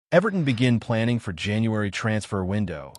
Everton begin planning for January transfer window.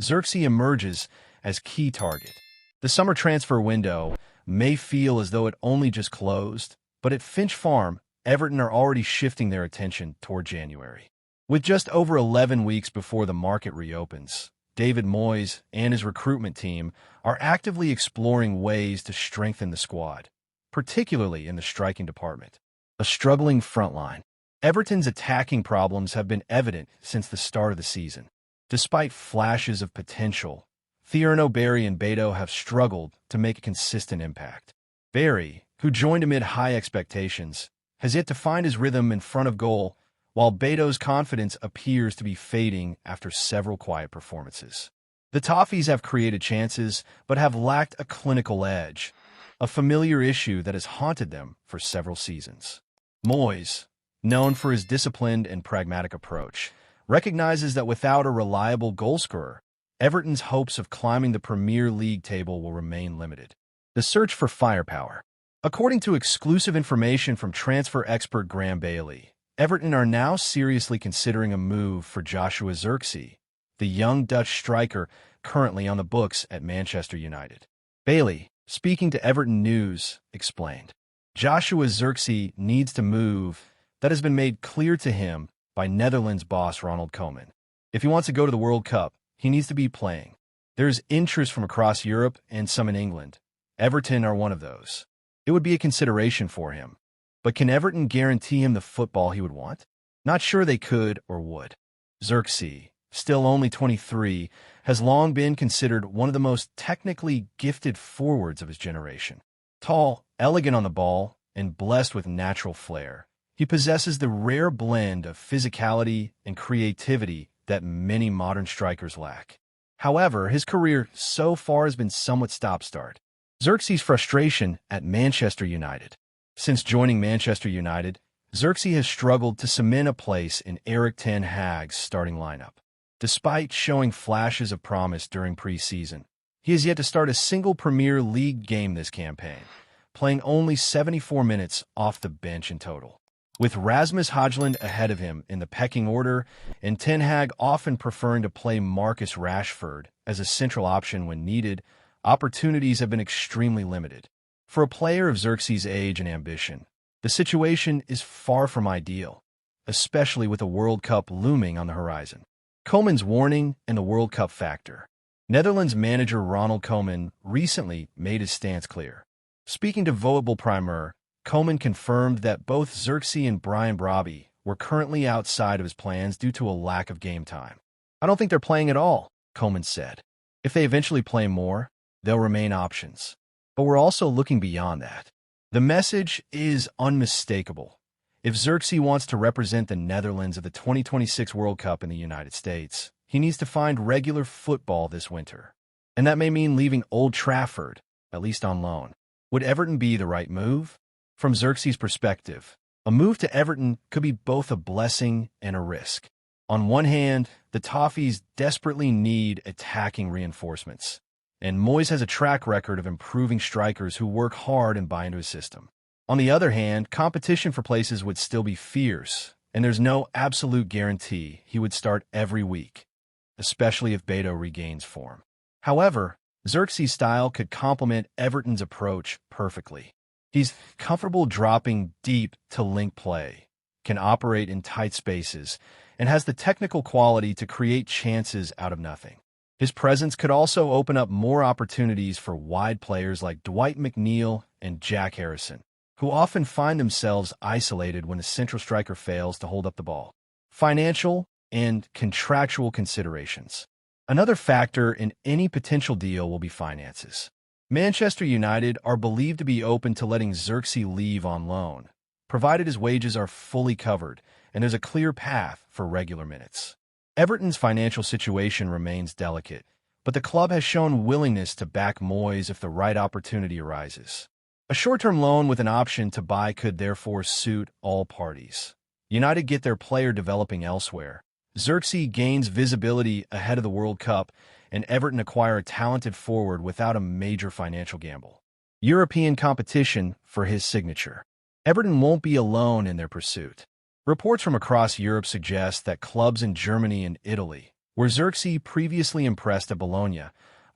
Xerxes emerges as key target. The summer transfer window may feel as though it only just closed, but at Finch Farm, Everton are already shifting their attention toward January. With just over 11 weeks before the market reopens, David Moyes and his recruitment team are actively exploring ways to strengthen the squad, particularly in the striking department. A struggling front line. Everton's attacking problems have been evident since the start of the season. Despite flashes of potential, Thierno Barry and Beto have struggled to make a consistent impact. Barry, who joined amid high expectations, has yet to find his rhythm in front of goal, while Beto's confidence appears to be fading after several quiet performances. The Toffees have created chances, but have lacked a clinical edge, a familiar issue that has haunted them for several seasons. Moyes, known for his disciplined and pragmatic approach, recognizes that without a reliable goalscorer, Everton's hopes of climbing the Premier League table will remain limited. The search for firepower. According to exclusive information from transfer expert Graham Bailey, Everton are now seriously considering a move for Joshua Xerxes, the young Dutch striker currently on the books at Manchester United. Bailey, speaking to Everton News, explained, Joshua Xerxes needs to move. That has been made clear to him by Netherlands boss Ronald Koeman. If he wants to go to the World Cup, he needs to be playing. There is interest from across Europe and some in England. Everton are one of those. It would be a consideration for him. But can Everton guarantee him the football he would want? Not sure they could or would. Xerxes, still only 23, has long been considered one of the most technically gifted forwards of his generation. Tall, elegant on the ball, and blessed with natural flair, he possesses the rare blend of physicality and creativity that many modern strikers lack. However, his career so far has been somewhat stop-start. Xerxes' frustration at Manchester United. Since joining Manchester United, Xerxes has struggled to cement a place in Erik ten Hag's starting lineup. Despite showing flashes of promise during pre-season, he has yet to start a single Premier League game this campaign, playing only 74 minutes off the bench in total. With Rasmus Højlund ahead of him in the pecking order, and Ten Hag often preferring to play Marcus Rashford as a central option when needed, opportunities have been extremely limited. For a player of Xerxes' age and ambition, the situation is far from ideal, especially with a World Cup looming on the horizon. Koeman's warning and the World Cup factor. Netherlands manager Ronald Koeman recently made his stance clear. Speaking to Voetbal Primeur, Koeman confirmed that both Xerxes and Brian Brobby were currently outside of his plans due to a lack of game time. I don't think they're playing at all, Koeman said. If they eventually play more, they'll remain options. But we're also looking beyond that. The message is unmistakable. If Xerxes wants to represent the Netherlands at the 2026 World Cup in the United States, he needs to find regular football this winter. And that may mean leaving Old Trafford, at least on loan. Would Everton be the right move? From Xerxes' perspective, a move to Everton could be both a blessing and a risk. On one hand, the Toffees desperately need attacking reinforcements, and Moyes has a track record of improving strikers who work hard and buy into his system. On the other hand, competition for places would still be fierce, and there's no absolute guarantee he would start every week, especially if Beto regains form. However, Xerxes' style could complement Everton's approach perfectly. He's comfortable dropping deep to link play, can operate in tight spaces, and has the technical quality to create chances out of nothing. His presence could also open up more opportunities for wide players like Dwight McNeil and Jack Harrison, who often find themselves isolated when a central striker fails to hold up the ball. Financial and contractual considerations. Another factor in any potential deal will be finances. Manchester United are believed to be open to letting Xerxes leave on loan, provided his wages are fully covered and there's a clear path for regular minutes. Everton's financial situation remains delicate, but the club has shown willingness to back Moyes if the right opportunity arises. A short-term loan with an option to buy could therefore suit all parties. United get their player developing elsewhere. Xerxes gains visibility ahead of the World Cup, and Everton acquire a talented forward without a major financial gamble. European competition for his signature. Everton won't be alone in their pursuit. Reports from across Europe suggest that clubs in Germany and Italy, where Xerxes previously impressed at Bologna,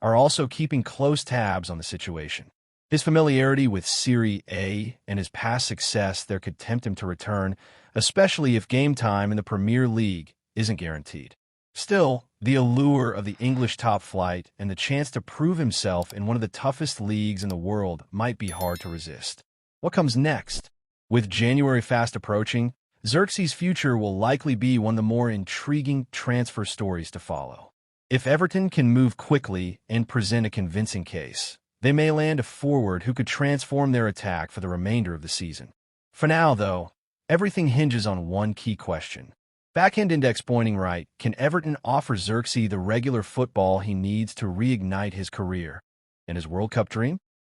are also keeping close tabs on the situation. His familiarity with Serie A and his past success there could tempt him to return, especially if game time in the Premier League isn't guaranteed. Still, the allure of the English top flight and the chance to prove himself in one of the toughest leagues in the world might be hard to resist. What comes next? With January fast approaching, Xerxes' future will likely be one of the more intriguing transfer stories to follow. If Everton can move quickly and present a convincing case, they may land a forward who could transform their attack for the remainder of the season. For now, though, everything hinges on one key question. Backhand index pointing right, can Everton offer Xerxes the regular football he needs to reignite his career and his World Cup dream?